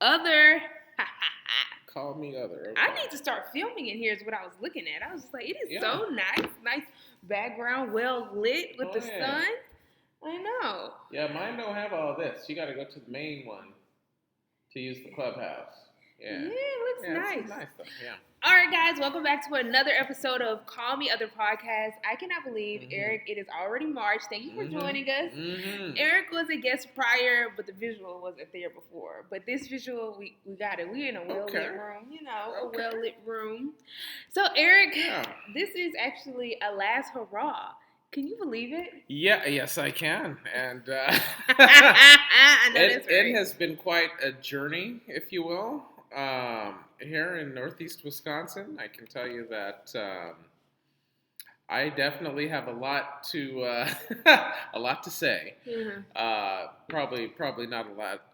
Other. Call me other. Okay. I need to start filming in here is what I was looking at. I was just like, it is so nice background, well lit with the sun. I know. Yeah, mine don't have all this. You got to go to the main one to use the clubhouse. Yeah, it looks nice. Nice though. Yeah. All right, guys, welcome back to another episode of Call Me Other Podcast. I cannot believe, Eric, it is already March. Thank you for joining us. Eric was a guest prior, but the visual wasn't there before. But this visual, we got it. We're in a well-lit room, a well-lit room. So, Eric, this is actually a last hurrah. Can you believe it? Yeah, yes, I can. And I know it has been quite a journey, if you will. Here in Northeast Wisconsin, I can tell you that I definitely have a lot to say. Probably not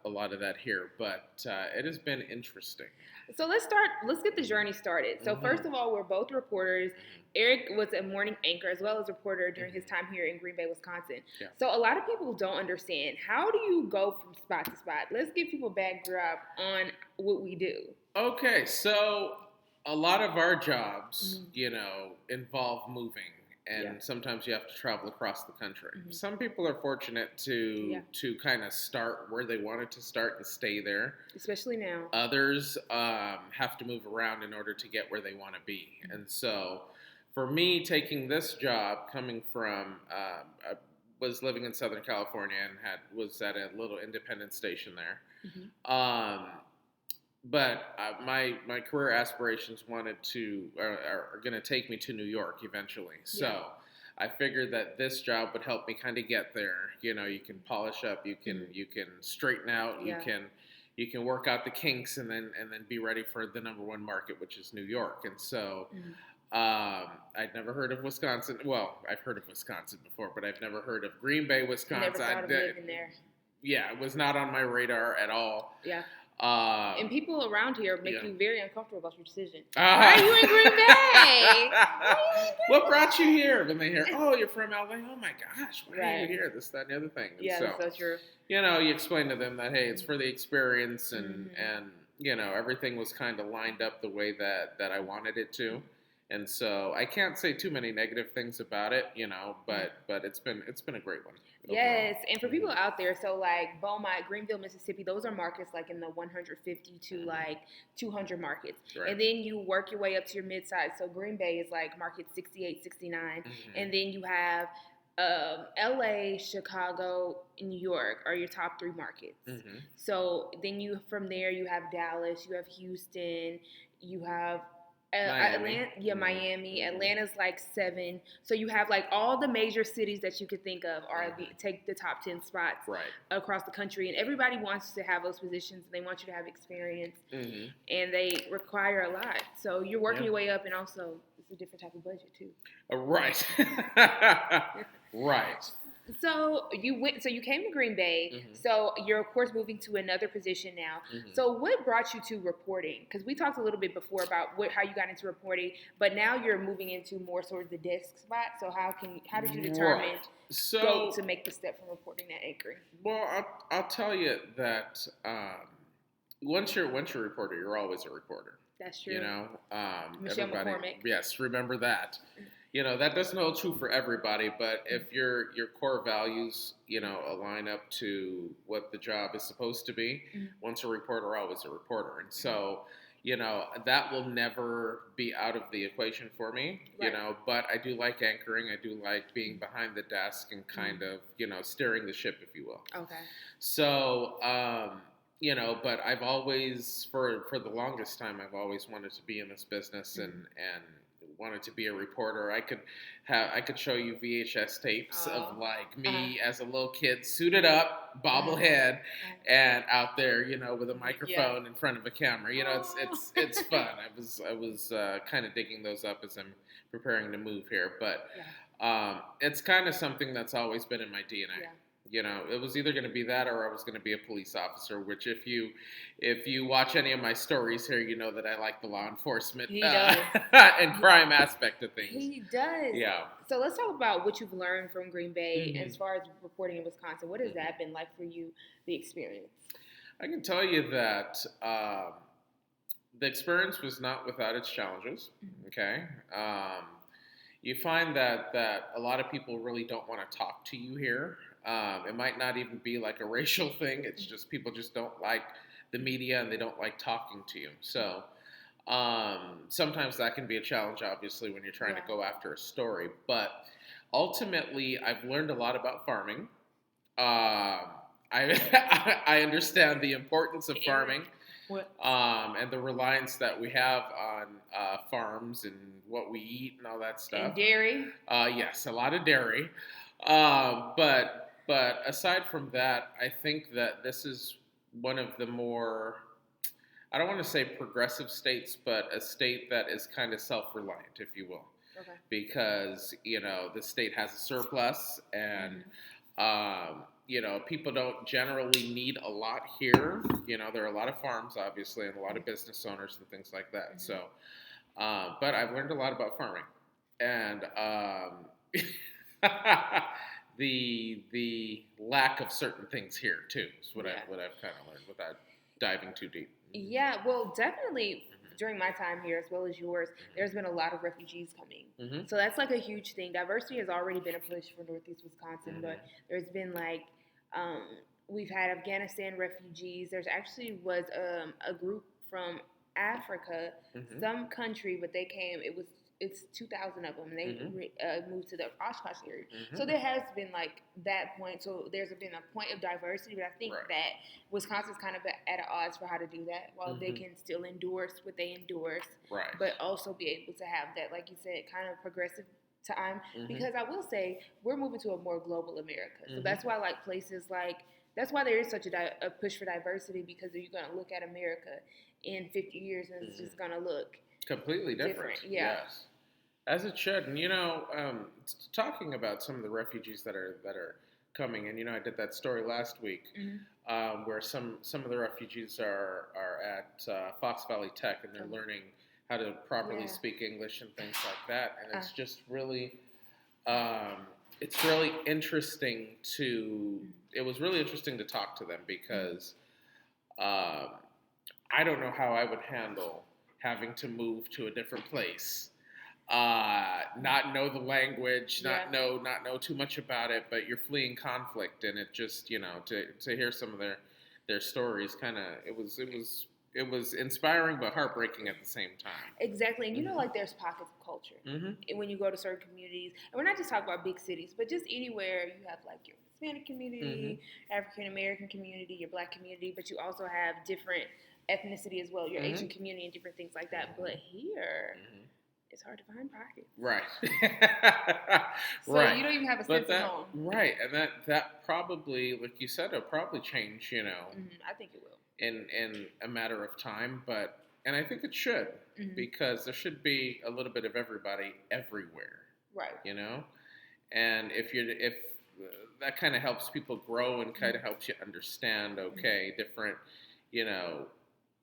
a lot of that here, but it has been interesting. So let's get the journey started. So first of all, we're both reporters. Eric was a morning anchor as well as a reporter during his time here in Green Bay, Wisconsin. Yeah. So a lot of people don't understand, how do you go from spot to spot? Let's give people backdrop on what we do. Okay, so a lot of our jobs, involve moving. And sometimes you have to travel across the country. Some people are fortunate to kind of start where they wanted to start and stay there. Especially now. Others have to move around in order to get where they want to be. And so for me, taking this job, coming from, I was living in Southern California and was at a little independent station there. But my career aspirations are going to take me to New York eventually. So I figured that this job would help me kind of get there. You can polish up, you can straighten out, you can work out the kinks, and then be ready for the number one market, which is New York. And so I'd never heard of Wisconsin. Well, I've heard of Wisconsin before, but I've never heard of Green Bay, Wisconsin. Never thought of living there. Yeah, it was not on my radar at all. Yeah. And people around here make you very uncomfortable about your decision. Why are you in Green Bay? What brought you here? When they hear, oh, you're from LA. Oh my gosh, why are you here? This, that, and the other thing. And that's so true. You explain to them that, hey, it's for the experience, and everything was kind of lined up the way that I wanted it to. And so I can't say too many negative things about it, but it's been a great one. Yes, and for people out there, so like Beaumont, Greenville, Mississippi, those are markets like in the 150 to like 200 markets. Right. And then you work your way up to your mid-size. So Green Bay is like market 68, 69. And then you have LA, Chicago, and New York are your top three markets. So then from there you have Dallas, you have Houston, you have Miami. Atlanta's like 7. So you have like all the major cities that you could think of take the top 10 spots across the country. And everybody wants to have those positions. They want you to have experience. And they require a lot. So you're working your way up, and also it's a different type of budget too. Right. Right. So you came to Green Bay. So you're of course moving to another position now. So what brought you to reporting? Because we talked a little bit before about how you got into reporting, but now you're moving into more sort of the desk spot. So how did you determine to make the step from reporting to anchoring? Well, I'll tell you that once you're a reporter, you're always a reporter. That's true. Michelle McCormick. Yes, remember that. That doesn't hold true for everybody, but if your core values, align up to what the job is supposed to be, once a reporter, always a reporter. And so, that will never be out of the equation for me, but I do like anchoring. I do like being behind the desk and kind of, steering the ship, if you will. Okay. So, but I've always, for the longest time, I've always wanted to be in this business and wanted to be a reporter. I could show you VHS tapes of like me as a little kid, suited up, bobblehead, and out there, with a microphone in front of a camera. It's fun. I was kind of digging those up as I'm preparing to move here, but it's kind of something that's always been in my DNA. Yeah. It was either going to be that or I was going to be a police officer, which if you watch any of my stories here, you know that I like the law enforcement and crime aspect of things. He does. Yeah. So let's talk about what you've learned from Green Bay as far as reporting in Wisconsin. What has that been like for you, the experience? I can tell you that the experience was not without its challenges. Okay, you find that a lot of people really don't want to talk to you here. It might not even be like a racial thing. It's just people just don't like the media and they don't like talking to you. So sometimes that can be a challenge, obviously, when you're trying to go after a story. But ultimately, I've learned a lot about farming. I understand the importance of farming and the reliance that we have on farms and what we eat and all that stuff. And dairy. Yes, a lot of dairy. But aside from that, I think that this is one of the more, I don't want to say progressive states, but a state that is kind of self-reliant, if you will. Okay. Because, the state has a surplus and, people don't generally need a lot here. There are a lot of farms, obviously, and a lot of business owners and things like that. So, but I've learned a lot about farming. And the lack of certain things here, too, is what I've kind of learned without diving too deep. Yeah, well, definitely during my time here, as well as yours, there's been a lot of refugees coming. So that's like a huge thing. Diversity has already been a push for Northeast Wisconsin, but there's been we've had Afghanistan refugees. There's actually was a group from Africa, some country, but they came. It's 2,000 of them. And they moved to the Oshkosh area. So there has been that point. So there's been a point of diversity, but I think that Wisconsin's kind of at odds for how to do that, while they can still endorse what they endorse, but also be able to have that, like you said, kind of progressive time. Because I will say we're moving to a more global America. So that's why places that's why there is such a push for diversity, because you're going to look at America in 50 years and it's just going to look completely different. Yes, as it should. And talking about some of the refugees that are coming, and I did that story last week, where some of the refugees are at Fox Valley Tech, and they're learning how to properly speak English and things like that. And it's just really, it's really interesting it was really interesting to talk to them, because I don't know how I would handle having to move to a different place, not know the language, not know too much about it, but you're fleeing conflict, and it just, to hear some of their stories, kind of, it was inspiring but heartbreaking at the same time. Exactly. And there's pockets of culture. And when you go to certain communities, and we're not just talking about big cities, but just anywhere, you have your Hispanic community, African American community, your Black community, but you also have different ethnicity as well, your Asian community and different things like that. But here, it's hard to find pockets. Right. So you don't even have a sense of home. Right. And that probably, like you said, it'll probably change, I think it will. In a matter of time, and I think it should, because there should be a little bit of everybody everywhere. Right. And if that kind of helps people grow and kind of helps you understand, different,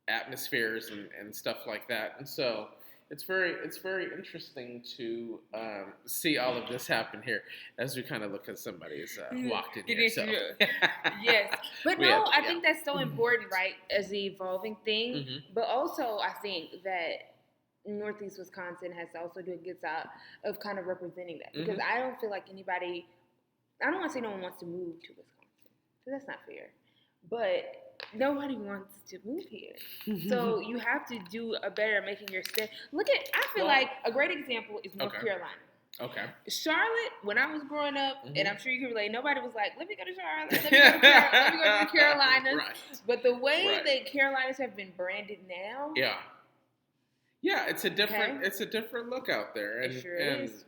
atmospheres and stuff like that. And so it's very interesting to see all of this happen here as we kind of look at somebody who's walked in here. So. Yes. But I think that's so important, right, as the evolving thing. But also I think that Northeast Wisconsin has to also do a good job of kind of representing that. Because I don't feel like anybody, I don't want to say no one wants to move to Wisconsin, because that's not fair. But nobody wants to move here. So you have to do a better making your step. I feel like a great example is North Carolina. Okay. Charlotte, when I was growing up, and I'm sure you can relate, nobody was like, let me go to Charlotte, let me go to the Carolinas. Right. But the way that Carolinas have been branded now. Yeah, it's a different look out there. And, it sure is.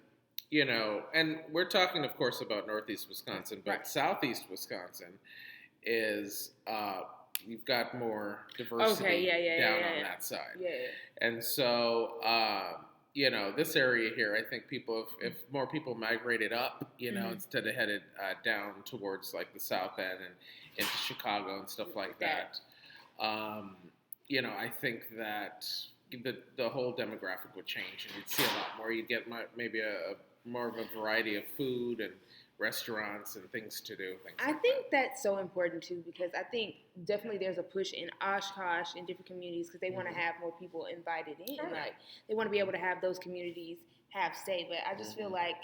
And we're talking, of course, about Northeast Wisconsin, but Southeast Wisconsin is you've got more diversity down on that side. Yeah. And so, this area here, I think if more people migrated up, instead of headed down towards the South End and into Chicago and stuff like that, I think that the whole demographic would change, and you'd see a lot more. You'd get maybe a more of a variety of food and restaurants and things to do. I think that's so important too, because I think definitely there's a push in Oshkosh and different communities because they want to have more people invited in. Right. Like they want to be able to have those communities have say. But I just feel like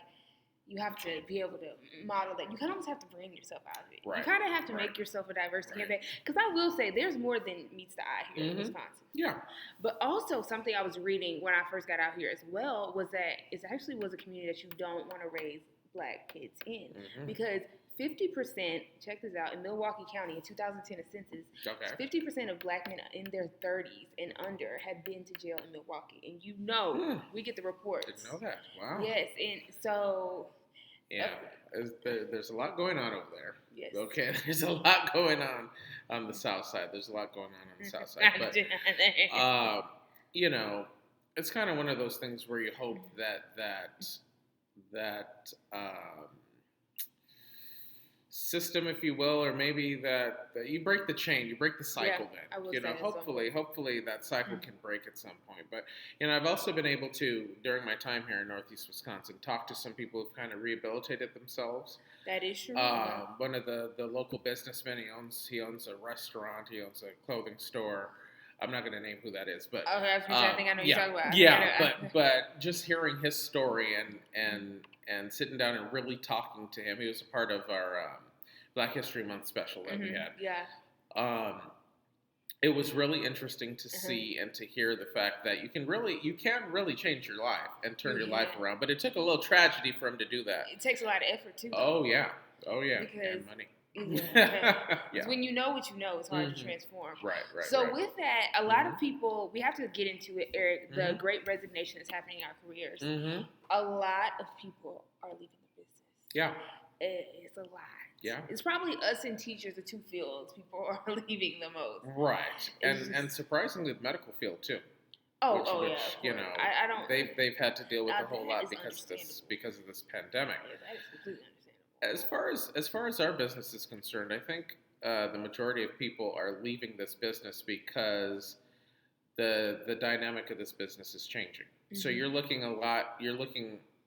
you have to be able to model that. You kind of almost have to bring yourself out of it. Right. You kind of have to make yourself a diversity campaign. Because I will say there's more than meets the eye here in Wisconsin. Yeah. But also something I was reading when I first got out here as well was that it actually was a community that you don't want to raise Black kids in. Because 50%, check this out, in Milwaukee County in 2010, a census, 50% of Black men in their 30s and under had been to jail in Milwaukee. And you know, we get the reports. Didn't know that. Wow. Yes, and so... Yeah, there's a lot going on over there. Yes. Okay, there's a lot going on the south side. There's a lot going on the south side. But, you know, it's kind of one of those things where you hope that system, if you will, or maybe that you break the chain, you break the cycle. Then, you know, hopefully that cycle can break at some point. But you know, I've also been able to, during my time here in Northeast Wisconsin, talk to some people who've kind of rehabilitated themselves. That is true. One of the local businessmen, he owns a restaurant, he owns a clothing store. I'm not going to name who that is, but I think I know you're talking about. Yeah, but just hearing his story and sitting down and really talking to him. He was a part of our Black History Month special that we had. Yeah. It was really interesting to see and to hear the fact that you can really change your life and turn your life around. But it took a little tragedy for him to do that. It takes a lot of effort too. Oh yeah. Because, and money. When you know what you know, it's hard to transform. Right. So with that, a lot of people, we have to get into it, Eric, the great resignation that's happening in our careers. A lot of people are leaving the business. Yeah. It's a lot. Yeah. It's probably us and teachers, the two fields people are leaving the most. Right. And surprisingly the medical field too. Which, you know, I don't. They've had to deal with a whole lot because of this pandemic. Yeah, that is completely understandable. As far as our business is concerned, I think the majority of people are leaving this business because the dynamic of this business is changing. So you're looking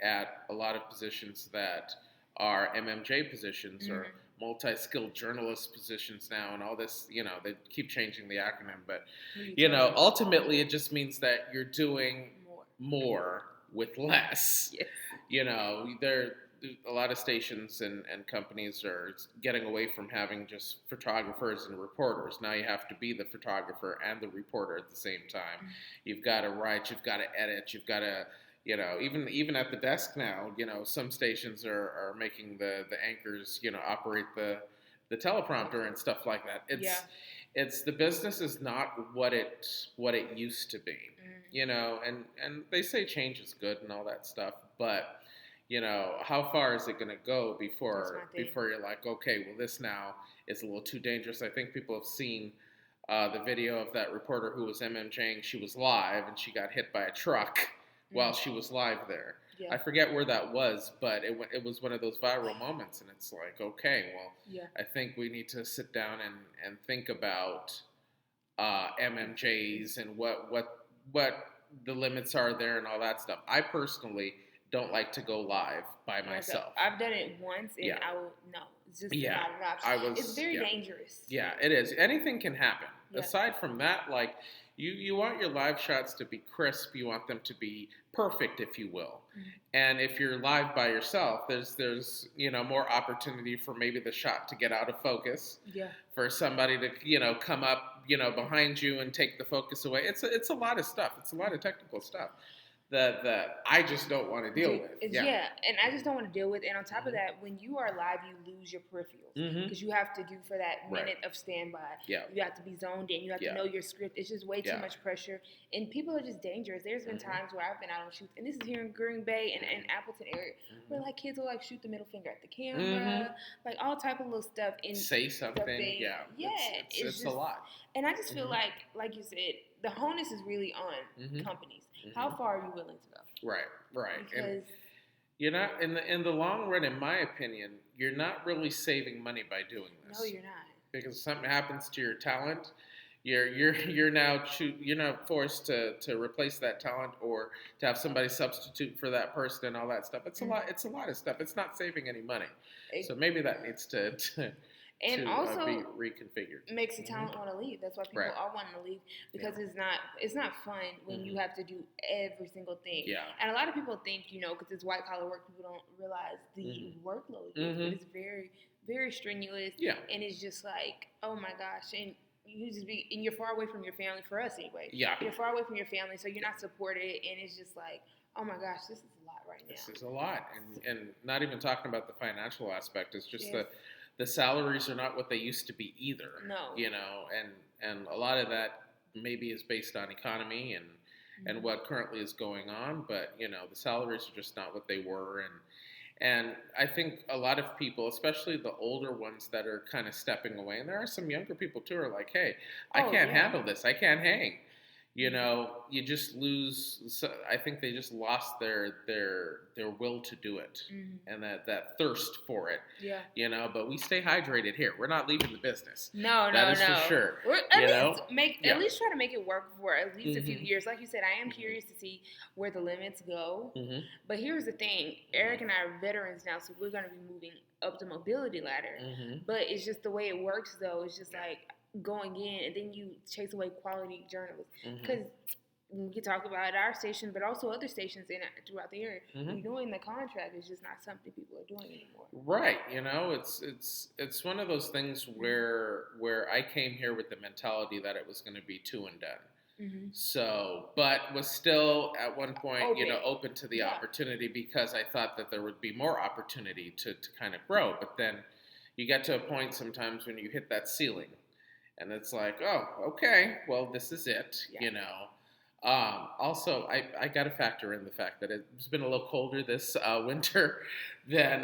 at a lot of positions that are MMJ positions or multi-skilled journalist positions now, and all this. You know, they keep changing the acronym, but you know, ultimately it just means that you're doing more with less. Yes. You know, a lot of stations and companies are getting away from having just photographers and reporters. Now you have to be the photographer and the reporter at the same time. You've got to write, you've got to edit, you've got to, you know, even at the desk now, you know, some stations are making the anchors, you know, operate the teleprompter and stuff like that. It's the business is not what it used to be, you know, and they say change is good and all that stuff, but you know, how far is it going to go before you're like, okay, well, this now is a little too dangerous. I think people have seen the video of that reporter who was MMJing. She was live, and she got hit by a truck while she was live there. Yeah. I forget where that was, but it was one of those viral moments, and it's like, okay, well, I think we need to sit down and think about MMJs and what the limits are there and all that stuff. I personally don't like to go live by myself. I've done it once, and it's just not an option. It's very dangerous. Yeah, it is. Anything can happen. Yeah. Aside from that, like you want your live shots to be crisp. You want them to be perfect, if you will. And if you're live by yourself, there's you know, more opportunity for maybe the shot to get out of focus. Yeah. For somebody to, you know, come up, you know, behind you and take the focus away. It's a lot of stuff. It's a lot of technical stuff that I just don't want to deal with. Yeah, and I just don't want to deal with. And on top of that, when you are live, you lose your peripherals because you have to do for that minute of standby. Yeah. You have to be zoned in. You have to know your script. It's just way too much pressure. And people are just dangerous. There's been times where I've been out on shoots, and this is here in Green Bay and Appleton area, where like kids will like shoot the middle finger at the camera, like all type of little stuff. And say something. It's just a lot. And I just feel like you said, the onus is really on companies. How far are you willing to go? Right. Because and you're not in the long run, in my opinion, you're not really saving money by doing this. No, you're not. Because if something happens to your talent, you're now forced to replace that talent or to have somebody substitute for that person and all that stuff. It's a lot. It's a lot of stuff. It's not saving any money. So maybe that needs to and also be reconfigured. Makes the talent want to leave. That's why people are wanting to leave, because it's not fun when you have to do every single thing. Yeah. And a lot of people think, because it's white collar work, people don't realize the workload. But it's very, very strenuous. Yeah. And it's just like, oh my gosh, and you're far away from your family. For us anyway. Yeah. You're far away from your family, so you're not supported, and it's just like, oh my gosh, this is a lot right now. This is a lot, and not even talking about the financial aspect. It's just the salaries are not what they used to be either. No. And a lot of that maybe is based on economy and what currently is going on, but the salaries are just not what they were, and I think a lot of people, especially the older ones that are kind of stepping away, and there are some younger people too, are like, hey, I can't handle this. I can't hang. You just lose. I think they just lost their will to do it, and that thirst for it. Yeah. But we stay hydrated here. We're not leaving the business. No. For sure. At least try to make it work for at least a few years. Like you said, I am curious to see where the limits go. But here's the thing: Eric and I are veterans now, so we're going to be moving up the mobility ladder. But it's just the way it works, though. It's just like going in, and then you chase away quality journalists. Because we can talk about our station, but also other stations throughout the area. Renewing the contract is just not something people are doing anymore. Right. It's one of those things where I came here with the mentality that it was going to be two and done. So, but was still at one point, open to the opportunity, because I thought that there would be more opportunity to kind of grow. But then you get to a point sometimes when you hit that ceiling. And it's like, oh, okay, well, this is it, Also, I got to factor in the fact that it's been a little colder this winter than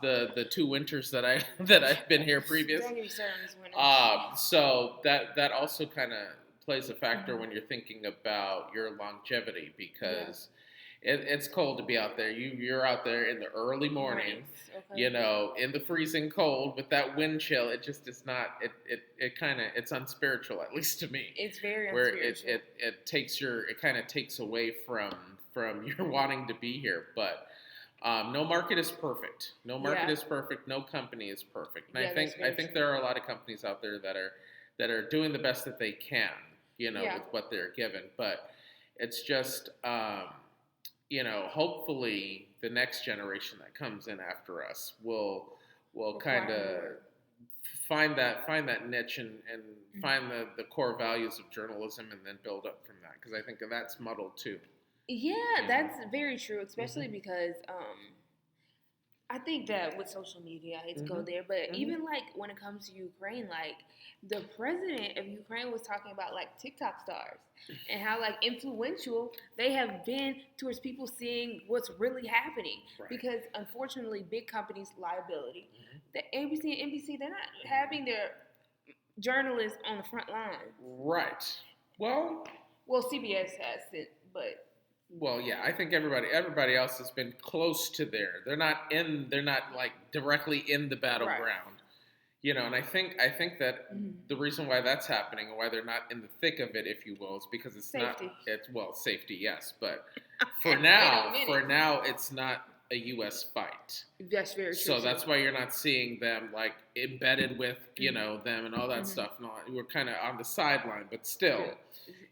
the 2 winters that I've been here previous. Don't get me started on this winter. So that also kind of plays a factor when you're thinking about your longevity, because it's cold to be out there. You're out there in the early mornings, in the freezing cold with that wind chill. It just is not. It's unspiritual, at least to me. It's very unspiritual. Where it kind of takes away from your wanting to be here. But no market is perfect. No market is perfect. No company is perfect. And I think there are a lot of companies out there that are doing the best that they can, with what they're given. But it's just. Hopefully the next generation that comes in after us will kind of find that niche and find the core values of journalism, and then build up from that, because I think that's muddled too. Yeah, that's very true, especially because I think that with social media, I hate to go there, but even like when it comes to Ukraine, like the president of Ukraine was talking about like TikTok stars and how like influential they have been towards people seeing what's really happening. Right. Because unfortunately, big companies' liability, the ABC and NBC, they're not having their journalists on the front line. Right. Well, CBS has it, but. Well, yeah, I think everybody else has been close to there. They're not like directly in the battleground. Right. And I think that the reason why that's happening, and why they're not in the thick of it, if you will, is because it's safety. Safety, yes, but for now it's not a U.S. fight. That's very true. So that's why you're not seeing them like embedded with them and all that stuff. And all, we're kind of on the sideline, but still. Yeah.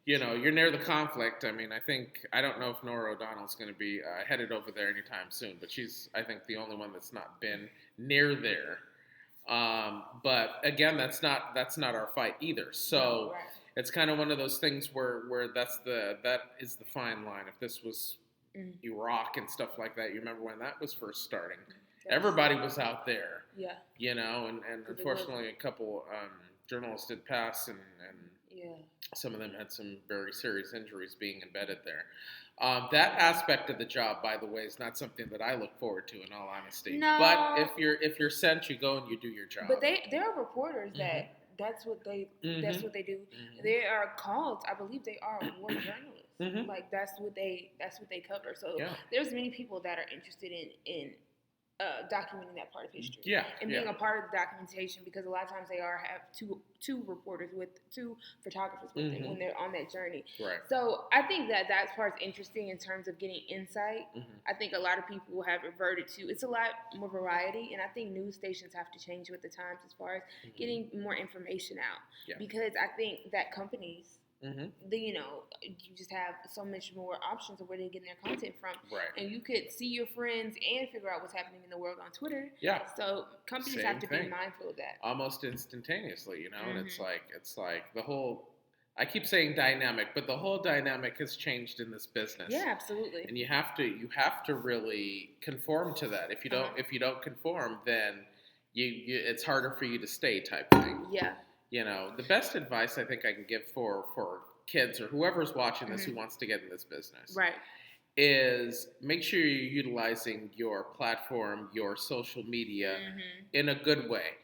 You're near the conflict. I mean, I don't know if Norah O'Donnell's going to be headed over there anytime soon, but she's, I think, the only one that's not been near there. But again, that's not our fight either. So it's kind of one of those things where that is the fine line. If this was Iraq and stuff like that, you remember when that was first starting? Everybody was out there. Yeah. And unfortunately, a couple journalists did pass, and some of them had some very serious injuries being embedded there. That aspect of the job, by the way, is not something that I look forward to, in all honesty. No. But if you're sent, you go and you do your job. But there are reporters that's what they do. They are called, I believe they are war journalists. Like that's what they cover. So there's many people that are interested in documenting that part of history. Yeah. And being a part of the documentation, because a lot of times they have two reporters with two photographers with them when they're on that journey. Right. So I think that part's interesting in terms of getting insight. I think a lot of people have reverted to, it's a lot more variety, and I think news stations have to change with the times as far as getting more information out. Yeah. Because I think that companies, you just have so much more options of where they're getting their content from. Right. And you could see your friends and figure out what's happening in the world on Twitter. Yeah. So companies have to be mindful of that. Almost instantaneously, and it's like the whole, I keep saying dynamic, but the whole dynamic has changed in this business. Yeah, absolutely. And you have to really conform to that. If you don't conform, then it's harder for you to stay type thing. Yeah. The best advice I think I can give for kids or whoever's watching this who wants to get in this business, right, is make sure you're utilizing your platform, your social media in a good way.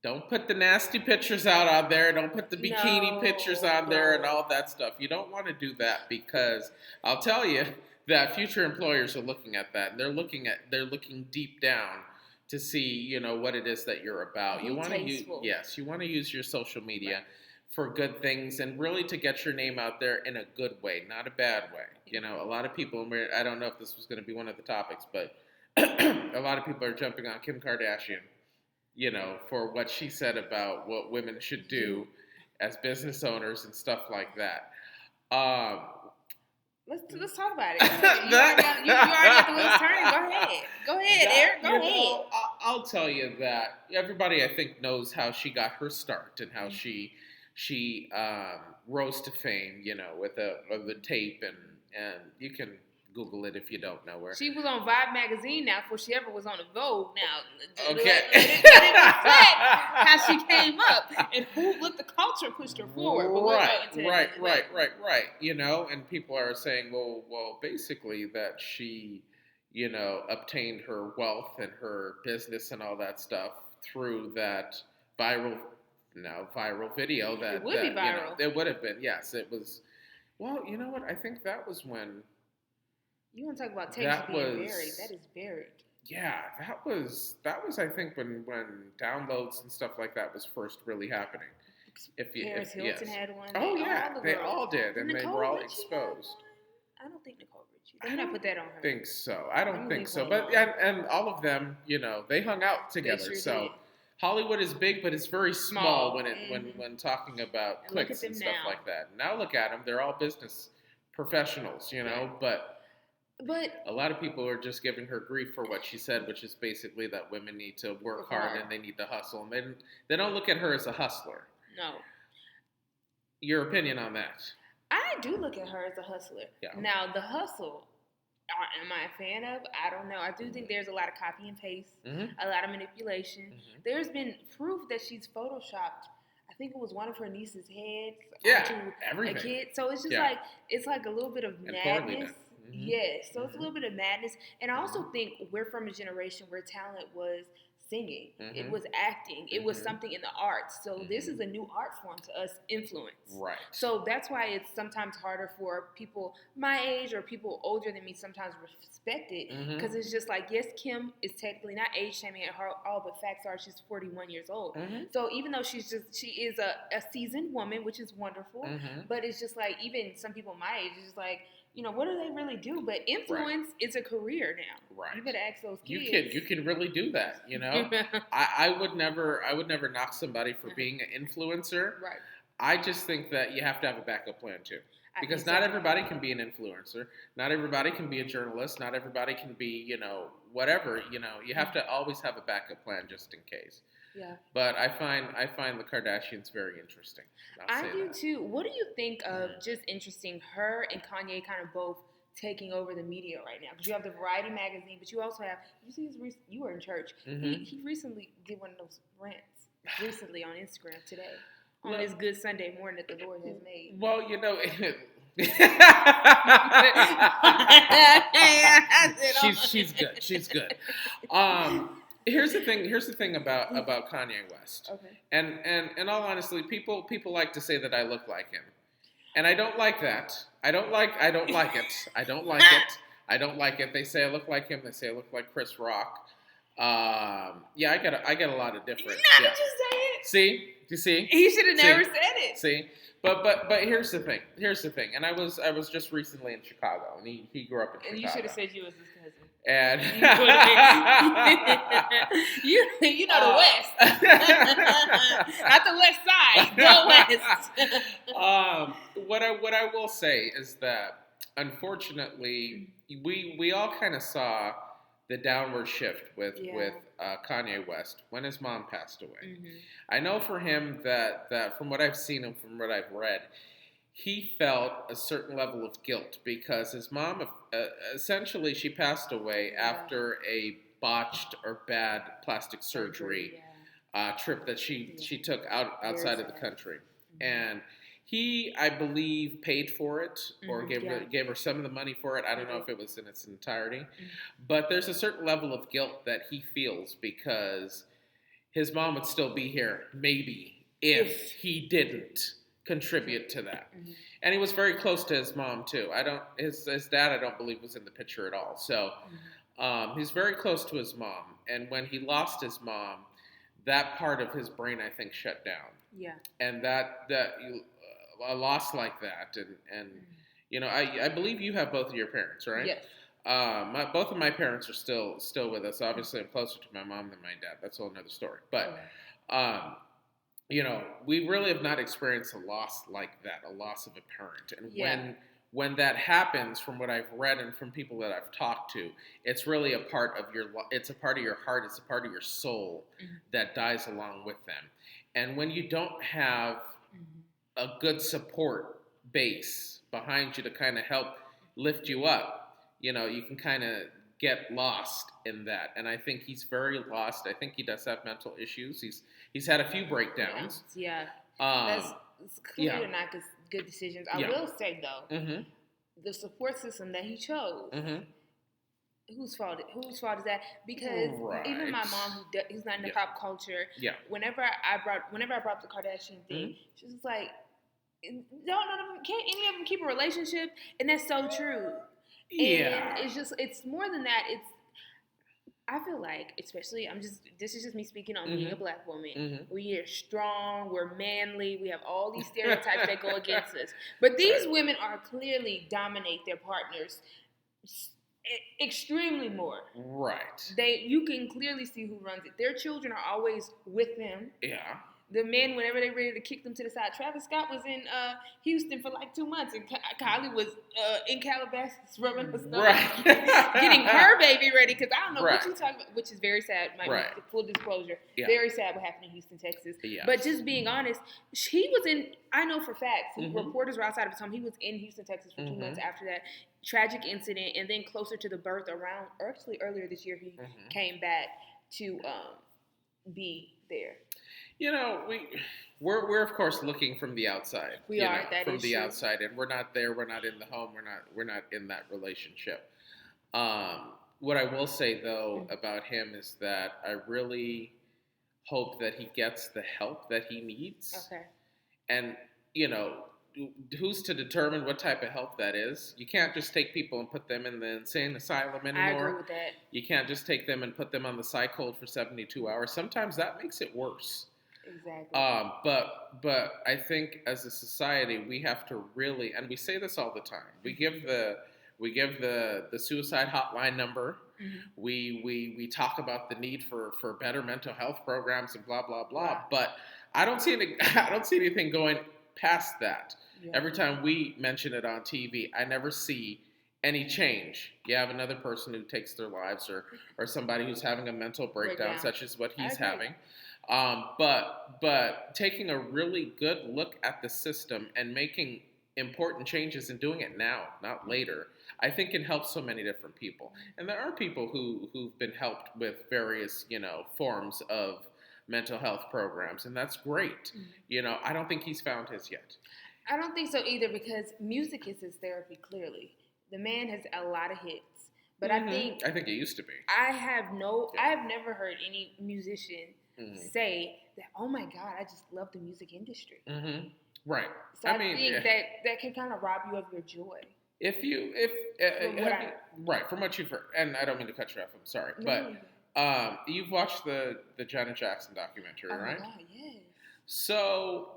Don't put the nasty pictures out on there. Don't put the bikini pictures on there and all that stuff. You don't want to do that, because I'll tell you that future employers are looking at that, and they're looking deep down to see, what it is that you're about. You want to use your social media for good things, and really to get your name out there in a good way, not a bad way. A lot of people, I don't know if this was going to be one of the topics, but a lot of people are jumping on Kim Kardashian, for what she said about what women should do as business owners and stuff like that. Let's talk about it. You already got the wheels turning. Go ahead, Eric. Go ahead. I'll tell you that everybody, I think, knows how she got her start and how she rose to fame. With the tape, and you can Google it if you don't know her. She was on Vibe magazine now before she ever was on a Vogue. Now, okay. Let it reflect how she came up and what the culture pushed her forward. Right. And people are saying, well, basically that she, obtained her wealth and her business and all that stuff through that viral video. That it would be viral. It would have been. Yes, it was. Well, you know what? I think that was when. You want to talk about tapes being buried? That is buried. Yeah, that was I think when downloads and stuff like that was first really happening. Paris Hilton had one. Oh yeah, they all did, and they were all exposed. I don't think Nicole Richie. They did not put that on her. Think so. I don't think so. But and all of them, they hung out together. Sure so. Did. Hollywood is big, but it's very small when talking about clicks and stuff like that. Now look at them; they're all business professionals, But a lot of people are just giving her grief for what she said, which is basically that women need to work hard and they need to hustle, and they don't look at her as a hustler. No. Your opinion on that? I do look at her as a hustler. Yeah. Now the hustle. Am I a fan of? I don't know. I do think there's a lot of copy and paste, a lot of manipulation. There's been proof that she's photoshopped. I think it was one of her niece's heads onto everything. A kid. So it's just it's like a little bit of madness. Yes. So it's a little bit of madness. And I also think we're from a generation where talent was singing. It was acting. It was something in the arts. So this is a new art form to us, influence. Right. So that's why it's sometimes harder for people my age or people older than me sometimes respect it, because it's just like, yes, Kim is technically not age shaming at her all, but facts are she's 41 years old. So even though she is a seasoned woman, which is wonderful, but it's just like, even some people my age, it's just like, what do they really do? But influence is a career now. Right. You better ask those kids. You can really do that. I would never knock somebody for being an influencer. Right. I just think that you have to have a backup plan too, because not everybody can be an influencer. Not everybody can be a journalist. Not everybody can be whatever. You have to always have a backup plan just in case. Yeah. But I find the Kardashians very interesting. I do too. What do you think of just interesting her and Kanye kind of both taking over the media right now? Because you have the Variety magazine, but you also have, you were in church. He recently did one of those rants recently on Instagram today on this good Sunday morning that the Lord has made. Well, she's good. Here's the thing about Kanye West. Okay. And in all honesty, people like to say that I look like him. And I don't like that. I don't like it. I don't like it. They say I look like him. They say I look like Chris Rock. Yeah, I get a lot of different. Not yeah. to just say it. See, you see, he should have never said it. See, but here's the thing. And I was just recently in Chicago, and he grew up in Chicago. And you should have said you was his cousin. And you know the West, not the West Side, the West. What I will say is that unfortunately we all kind of saw the downward shift with Kanye West when his mom passed away. Mm-hmm. I know for him that from what I've seen and from what I've read, he felt a certain level of guilt because his mom, essentially, she passed away after a botched or bad plastic surgery trip that she took outside of the country. Mm-hmm. And he, I believe, paid for it or gave her some of the money for it. I don't know if it was in its entirety. Mm-hmm. But there's a certain level of guilt that he feels because his mom would still be here, maybe, if he didn't contribute to that. Mm-hmm. And he was very close to his mom too. His dad I don't believe was in the picture at all. So he's very close to his mom. And when he lost his mom, that part of his brain I think shut down. Yeah. And that a loss like that and you know I believe you have both of your parents, right? Yes. Both of my parents are still with us. Obviously I'm closer to my mom than my dad. That's a whole nother story. But you know, we really have not experienced a loss like that, a loss of a parent. And when that happens, from what I've read and from people that I've talked to, it's really a part of it's a part of your heart, it's a part of your soul that dies along with them. And when you don't have a good support base behind you to kind of help lift you up, you know, you can kind of get lost in that. And I think he's very lost. I think he does have mental issues. He's had a few breakdowns. Yeah. That's clearly not good decisions. I will say, though, the support system that he chose, whose fault is that? Because even my mom, who's not in the pop culture, whenever I brought up the Kardashian thing, she was like, can't any of them keep a relationship? And that's so true. Yeah. And it's more than that. I feel like, especially, this is just me speaking on being a black woman. We are strong, we're manly, we have all these stereotypes that go against us. But these women are clearly dominate their partners extremely more. Right. You can clearly see who runs it. Their children are always with them. Yeah. The men, whenever they're ready to kick them to the side. Travis Scott was in Houston for like 2 months, and Kylie was in Calabasas rubbing her stomach, getting her baby ready. Because I don't know what you're talking about, which is very sad. Full disclosure, very sad what happened in Houston, Texas. Yeah. But just being honest, he was in. I know for facts. Reporters were outside of his home. He was in Houston, Texas for 2 months after that tragic incident, and then closer to the birth, earlier this year, he came back to be there. You know, we're of course looking from the outside. We are from the outside, and we're not there. We're not in the home. We're not in that relationship. What I will say though about him is that I really hope that he gets the help that he needs. Okay. And you know, who's to determine what type of help that is? You can't just take people and put them in the insane asylum anymore. I agree with that. You can't just take them and put them on the psych hold for 72 hours. Sometimes that makes it worse. Exactly. But I think as a society we have to really, and we say this all the time. We give the suicide hotline number. We talk about the need for better mental health programs and blah blah blah. Wow. But I don't see anything going past that. Yeah. Every time we mention it on TV, I never see any change. You have another person who takes their lives, or somebody who's having a mental breakdown, such as what he's having. But taking a really good look at the system and making important changes and doing it now, not later, I think can help so many different people. And there are people who've been helped with various, forms of mental health programs, and that's great. I don't think he's found his yet. I don't think so either, because music is his therapy, clearly. The man has a lot of hits. But I think it used to be. I have never heard any musician say that, oh my God, I just love the music industry. Right. So I think that can kind of rob you of your joy. From what you've heard, and I don't mean to cut you off, I'm sorry, but You've watched the Janet Jackson documentary, right? Oh, yes. So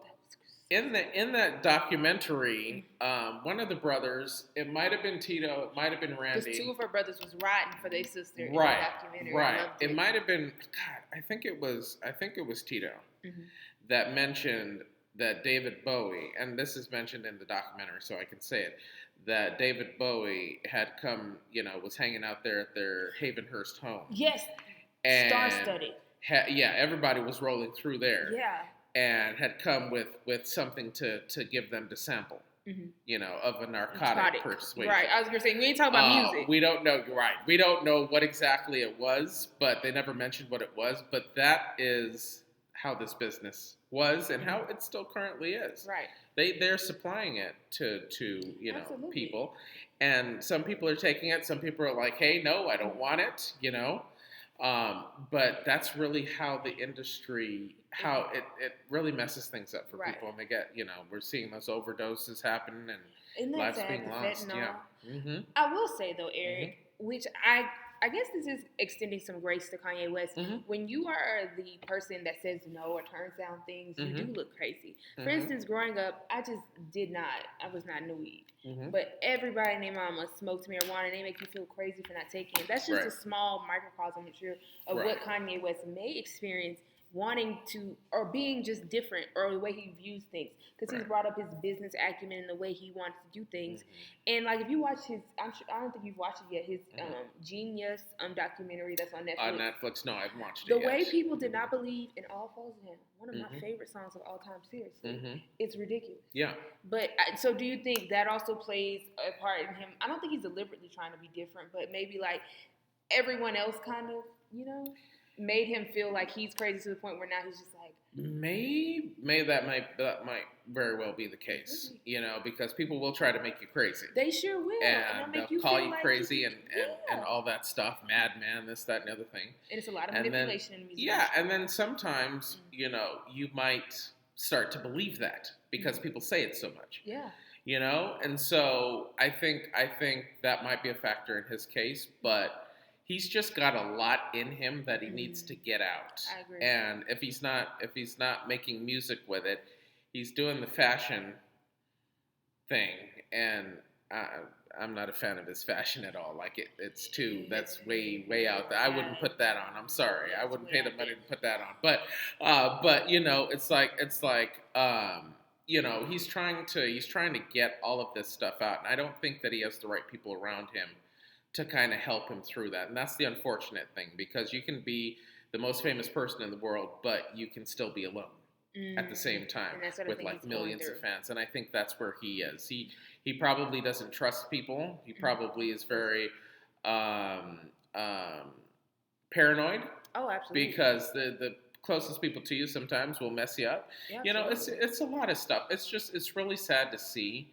in that documentary, one of the brothers, it might have been Tito, it might have been Randy. Because two of her brothers was riding for their sister in the documentary. Right. It might have been. God, I think it was Tito that mentioned that David Bowie, and this is mentioned in the documentary, so I can say it, that David Bowie had come, was hanging out there at their Havenhurst home. Yes. Star-studded. Everybody was rolling through there. Yeah. And had come with something to give them to sample, of a narcotic persuasion. Right. I was going to say, we ain't talking about music. We don't know. Right. We don't know what exactly it was, but they never mentioned what it was. But that is how this business was and how it still currently is. Right. They're supplying it to Absolutely. people, and some people are taking it. Some people are like, hey, no, I don't want it. But that's really how the industry, how it really messes things up for people, and they get, we're seeing those overdoses happen and lives being lost. Yeah. Mm-hmm. I will say though, Eric, which I guess this is extending some grace to Kanye West. When you are the person that says no or turns down things, you do look crazy. For instance, growing up, I was not into weed. But everybody and their mama smoked marijuana, and they make you feel crazy for not taking it. That's just a small microcosm, I'm sure, of what Kanye West may experience wanting to, or being just different, or the way he views things. Because he's brought up his business acumen and the way he wants to do things. And like, if you watch his, I don't think you've watched it yet, his Genius documentary that's on Netflix. On Netflix, no, I haven't watched it yet. The way people did not believe in All Falls Down, one of my favorite songs of all time, seriously. It's ridiculous. Yeah. But, so do you think that also plays a part in him? I don't think he's deliberately trying to be different, but maybe like everyone else kind of, made him feel like he's crazy to the point where now he's just like, that might very well be the case, because people will try to make you crazy. They sure will, and they'll call you crazy and all that stuff, madman, this, that, and the other thing. And it's a lot of manipulation in music. Yeah, and then sometimes you might start to believe that because people say it so much. Yeah. And so I think that might be a factor in his case, but he's just got a lot in him that he needs to get out. I agree. And if he's not making music with it, he's doing the fashion thing, and I'm not a fan of his fashion at all. Like it's too, that's way out there. I wouldn't put that on. I'm sorry, I wouldn't pay the money to put that on. But it's like he's trying to get all of this stuff out, and I don't think that he has the right people around him to kind of help him through that. And that's the unfortunate thing, because you can be the most famous person in the world, but you can still be alone at the same time with like millions of fans. And I think that's where he is. He probably doesn't trust people. He probably is very paranoid. Oh, absolutely. Because the closest people to you sometimes will mess you up. Yeah, it's a lot of stuff. It's really sad to see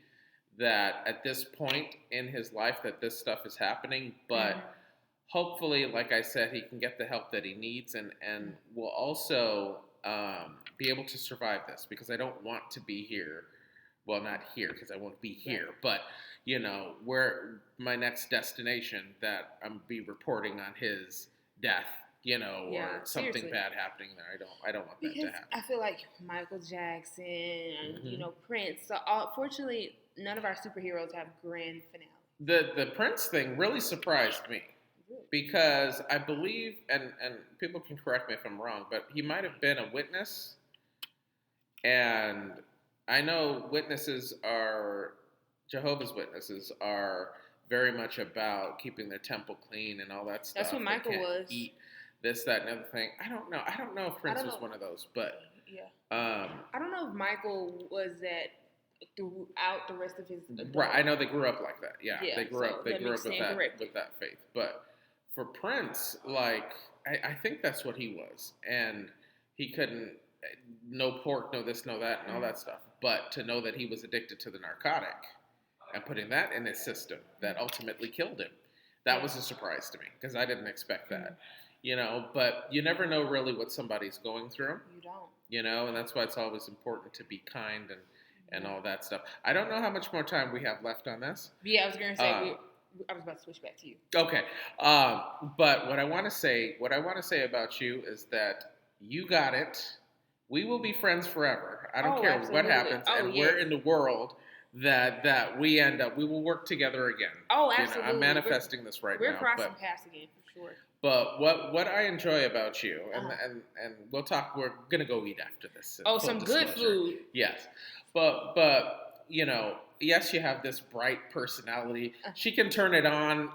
that at this point in his life that this stuff is happening, but hopefully, like I said, he can get the help that he needs and will also be able to survive this, because I don't want to be here. Well, not here, because I won't be here, but where my next destination that I'm be reporting on his death, or something bad happening there. I don't want that to happen. I feel like Michael Jackson and Prince. So fortunately, none of our superheroes have grand finale. The Prince thing really surprised me, because I believe, and people can correct me if I'm wrong, but he might have been a witness, and I know Jehovah's Witnesses are very much about keeping their temple clean and all that stuff. That's what Michael was. Eat this, that, and other thing. I don't know if Prince was one of those, but I don't know if Michael was that throughout the rest of his adult. Right. I know they grew up like that. Yeah, they grew up with that faith. But for Prince, like I think that's what he was, and he couldn't, no pork, no this, no that, and all that stuff. But to know that he was addicted to the narcotic and putting that in his system that ultimately killed him, that was a surprise to me, because I didn't expect that. But you never know really what somebody's going through. You don't. And that's why it's always important to be kind and all that stuff. I don't know how much more time we have left on this. Yeah, I was going to say, I was about to switch back to you. Okay. But what I want to say about you is that you got it. We will be friends forever. I don't care absolutely. what happens and where in the world that we end up. We will work together again. Oh, absolutely. You know, I'm manifesting this right now. We're crossing paths again for sure. But what I enjoy about you, and we'll talk. We're gonna go eat after this. Some good food. Yes, but you know, yes, you have this bright personality. She can turn it on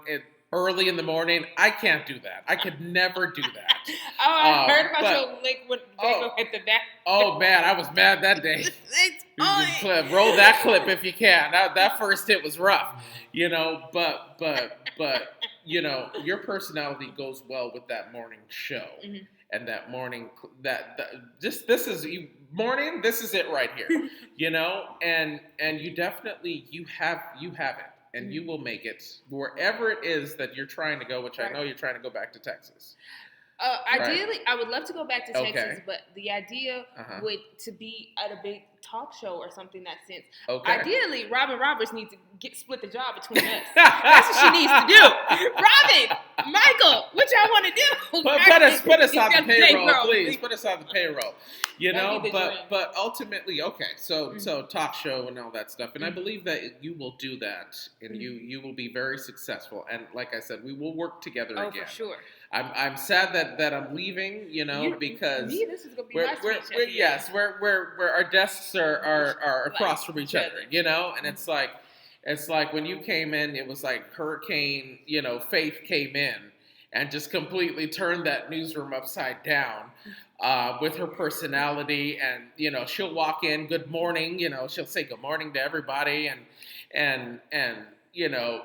early in the morning. I can't do that. I could never do that. I heard about your liquid bagel at the back. Oh man, I was mad that day. Roll that clip if you can. That first hit was rough, you know. But you know, your personality goes well with that morning show and that morning this is morning. This is it right here, you know. And you definitely you have it. And you will make it wherever it is that you're trying to go, which I know you're trying to go back to Texas. Ideally, I would love to go back to Texas, but the idea would to be at a big talk show or something in that sense. Okay. Ideally, Robin Roberts needs to split the job between us. That's what she needs to do. Robin, Michael, what y'all want to do? Put us on the payroll, please. Put us on the payroll. You know, but ultimately, okay. So talk show and all that stuff, and I believe that you will do that, and you will be very successful. And like I said, we will work together again. Oh, for sure. I'm sad that I'm leaving, you know, because this is gonna be my speech. we're our desks are across from each other, you know, and it's like when you came in, it was like Hurricane, you know, Faith came in and just completely turned that newsroom upside down with her personality, and you know, she'll walk in, good morning, you know, she'll say good morning to everybody, and you know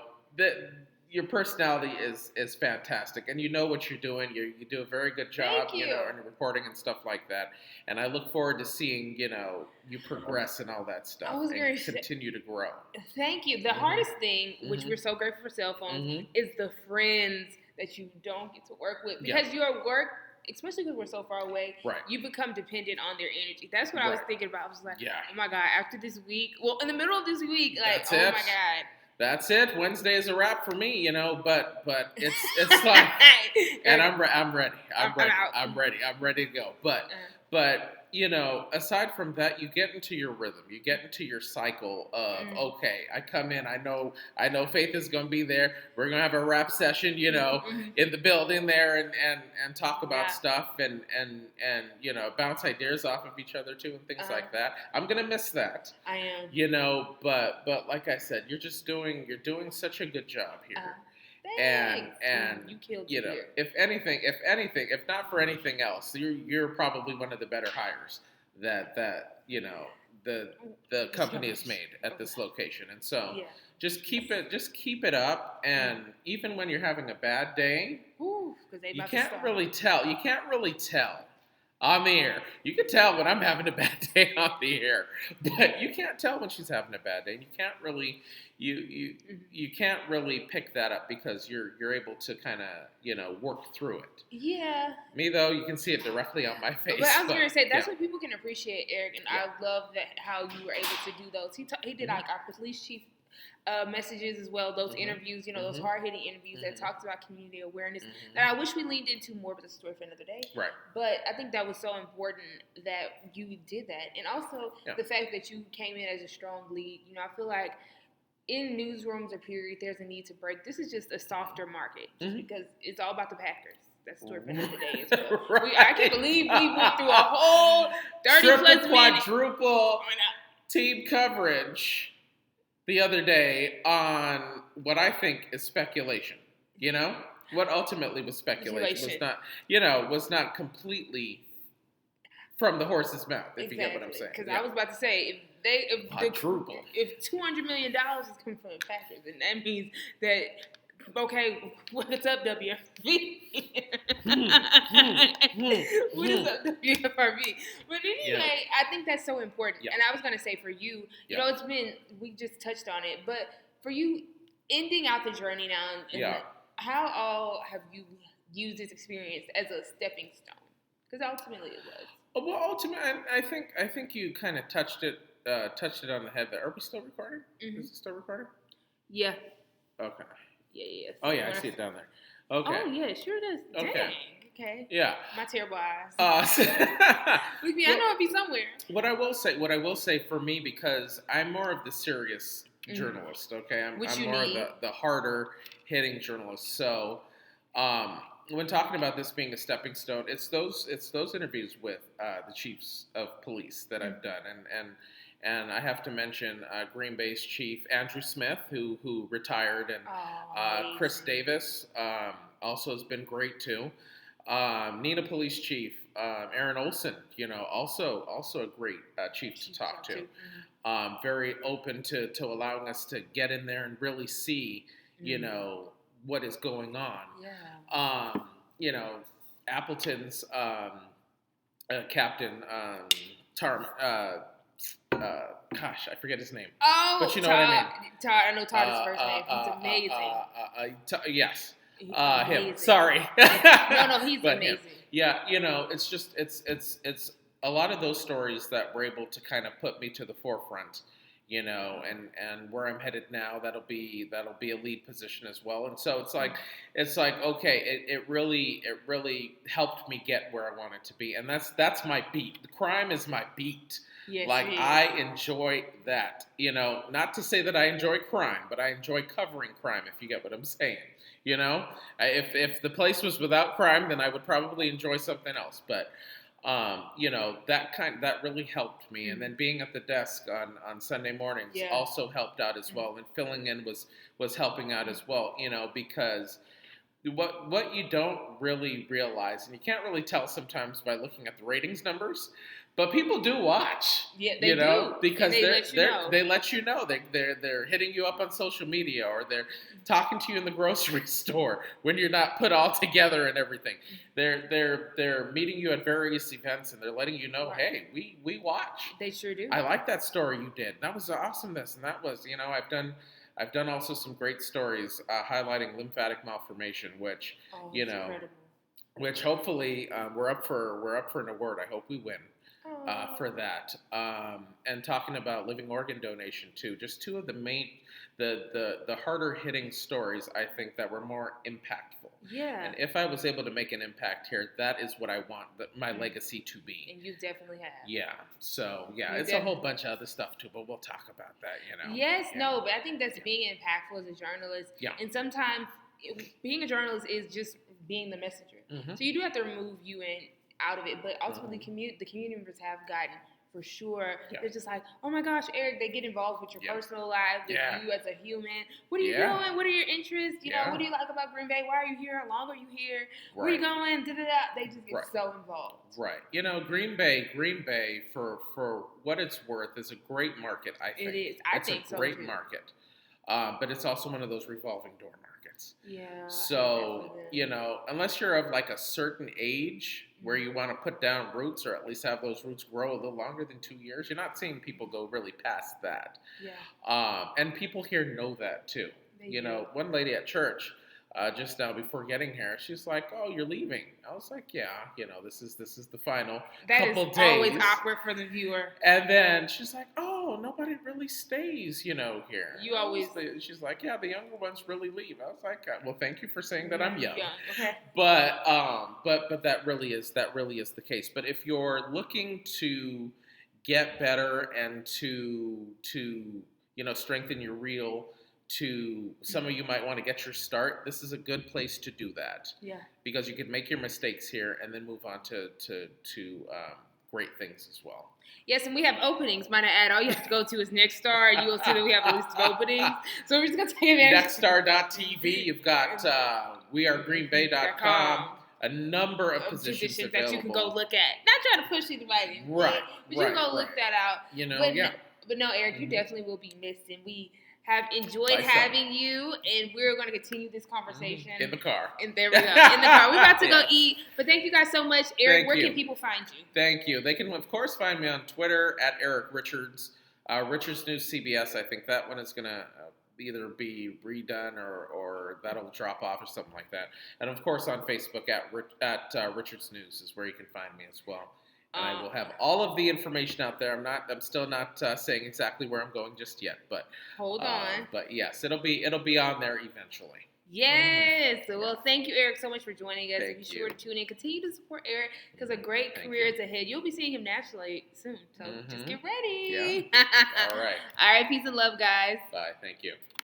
your personality is fantastic, and you know what you're doing. You do a very good job, you know, in reporting and stuff like that. And I look forward to seeing, you know, you progress and all that stuff and continue to grow. Thank you. The hardest thing, which we're so grateful for cell phones, is the friends that you don't get to work with because your work, especially because we're so far away, you become dependent on their energy. That's what I was thinking about. I was like, oh my God, after this week, well, in the middle of this week, like, my God. That's it. Wednesday is a wrap for me, you know. But it's like, and I'm ready. I'm ready to go. But you know, aside from that, you get into your rhythm. You get into your cycle of okay, I come in. I know Faith is going to be there. We're going to have a rap session, you know, in the building there, and talk about stuff and you know, bounce ideas off of each other too and things like that. I'm going to miss that. I am. You know, but like I said, you're doing such a good job here. And you killed you know, here. if anything, if not for anything else, you're probably one of the better hires that you know the company has made at this location. And so just keep it up. And even when you're having a bad day, you can't really tell. On the air, you can tell when I'm having a bad day on the air, but you can't tell when she's having a bad day. You can't really, you can't really pick that up because you're able to kind of, you know, work through it. Yeah. Me though, you can see it directly on my face. But I was gonna say that's what people can appreciate, Eric, and I love that how you were able to do those. He did like our police chief messages as well, those interviews, you know, those hard-hitting interviews that talked about community awareness that I wish we leaned into more, but that's a story for another day. Right. But I think that was so important that you did that. And also the fact that you came in as a strong lead. You know, I feel like in newsrooms or period, there's a need to break. This is just a softer market because it's all about the Packers. That's the story for another day as well. I can't believe we went through a whole 30-plus quadruple team coverage the other day on what I think is speculation, you know? What ultimately was speculation was not completely from the horse's mouth, if you get what I'm saying. Because I was about to say, if $200 million is coming from the Packers, then that means that, okay, what's up, WFRB? What is up, WFRB? But anyway, I think that's so important. And I was going to say for you, you know, we just touched on it, but for you, ending out the journey now, how all have you used this experience as a stepping stone? Because ultimately it was. Well, ultimately, I think you kind of touched it on the head there. Are we still recording? Is it still recording? Yeah. Okay. Yeah. Oh yeah, I see it down there. Okay. Oh yeah, sure does. Okay. Dang. Okay. Yeah. My terrible eyes. Look me, I know it'd be somewhere. What I will say for me, because I'm more of the serious journalist. Okay, I'm more of the harder hitting journalist. So, when talking about this being a stepping stone, it's those interviews with the chiefs of police that I've done, and I have to mention Green Bay's chief Andrew Smith, who retired, and Chris Davis also has been great too. Nina Police Chief Aaron Olson, also a great chief to talk to. Very open to allowing us to get in there and really see, what is going on. Yeah. Appleton's Captain gosh, I forget his name. Oh, but you know Todd, what I mean. Todd, I know Todd's first name. He's amazing. Yes. Amazing. Him. Sorry. no, he's amazing. Him. Yeah, it's just it's a lot of those stories that were able to kind of put me to the forefront, and where I'm headed now, that'll be a lead position as well. And so it's like okay, it really helped me get where I wanted to be, and that's my beat. The crime is my beat. Yes, I enjoy that. Not to say that I enjoy crime, but I enjoy covering crime, if you get what I'm saying. If the place was without crime, then I would probably enjoy something else. But that really helped me. And then being at the desk on Sunday mornings also helped out as well. And filling in was helping out as well. Because what you don't really realize, and you can't really tell sometimes by looking at the ratings numbers, but people do watch. Yeah, they do. Because they let you know. They're hitting you up on social media, or they're talking to you in the grocery store when you're not put all together and everything. They're meeting you at various events, and they're letting you know, hey, we watch. They sure do. I like that story you did. That was awesomeness, and that was, I've done also some great stories highlighting lymphatic malformation, which incredible. Which hopefully we're up for an award. I hope we win. For that, and talking about living organ donation too. Just two of the main, the harder hitting stories, I think, that were more impactful. Yeah. And if I was able to make an impact here, that is what I want my legacy to be. And you definitely have. Yeah. So it's a whole bunch of other stuff too, but we'll talk about that. Yes. Yeah. No, but I think that's being impactful as a journalist. Yeah. And sometimes being a journalist is just being the messenger. So you do have to remove you out of it, but ultimately the community members have gotten, for sure. Yeah. They're just like, oh my gosh, Eric, they get involved with your personal life, with you as a human. What are you doing? What are your interests? What do you like about Green Bay? Why are you here? How long are you here? Where are you going? They just get so involved. Right. Green Bay, for what it's worth, is a great market, I think. It is. It's a great market. But it's also one of those revolving door markets. Yeah. So, unless you're of like a certain age where you want to put down roots, or at least have those roots grow a little longer than 2 years, you're not seeing people go really past that. Yeah. And people here know that too. One lady at church, just now before getting here, she's like, "Oh, you're leaving." I was like, "Yeah, this is the final couple days." That is always awkward for the viewer. And then she's like, "Oh, nobody really stays, here." You always. She's like, "Yeah, the younger ones really leave." I was like, "Well, thank you for saying that I'm young." Okay. But that really is the case. But if you're looking to get better and to strengthen your reel, some of you might want to get your start, this is a good place to do that. Yeah. Because you can make your mistakes here and then move on to great things as well. Yes, and we have openings. Might I add, all you have to go to is Nextstar, and you will see that we have a list of openings. So we're just going to take advantage. Nextstar.tv. You've got wearegreenbay.com. A number of positions that you can go look at. Not trying to push anybody. Right. But you can go look that out. But no, Eric, you definitely will be missed, and we have enjoyed having you, and we're going to continue this conversation. In the car. And there we go, in the car. We're about to go eat, but thank you guys so much. Eric, where can people find you? Thank you. They can, of course, find me on Twitter at Eric Richards. Richards News CBS, I think that one is going to either be redone or that'll drop off or something like that. And, of course, on Facebook at Richards News is where you can find me as well. And I will have all of the information out there. I'm still not saying exactly where I'm going just yet, but hold on. But yes, it'll be on there eventually. Yes. Well, thank you, Eric, so much for joining us. Thank Be sure to tune in. Continue to support Eric because a great career is ahead. You'll be seeing him nationally soon. So just get ready. Yeah. All right. All right. Peace and love, guys. Bye. Thank you.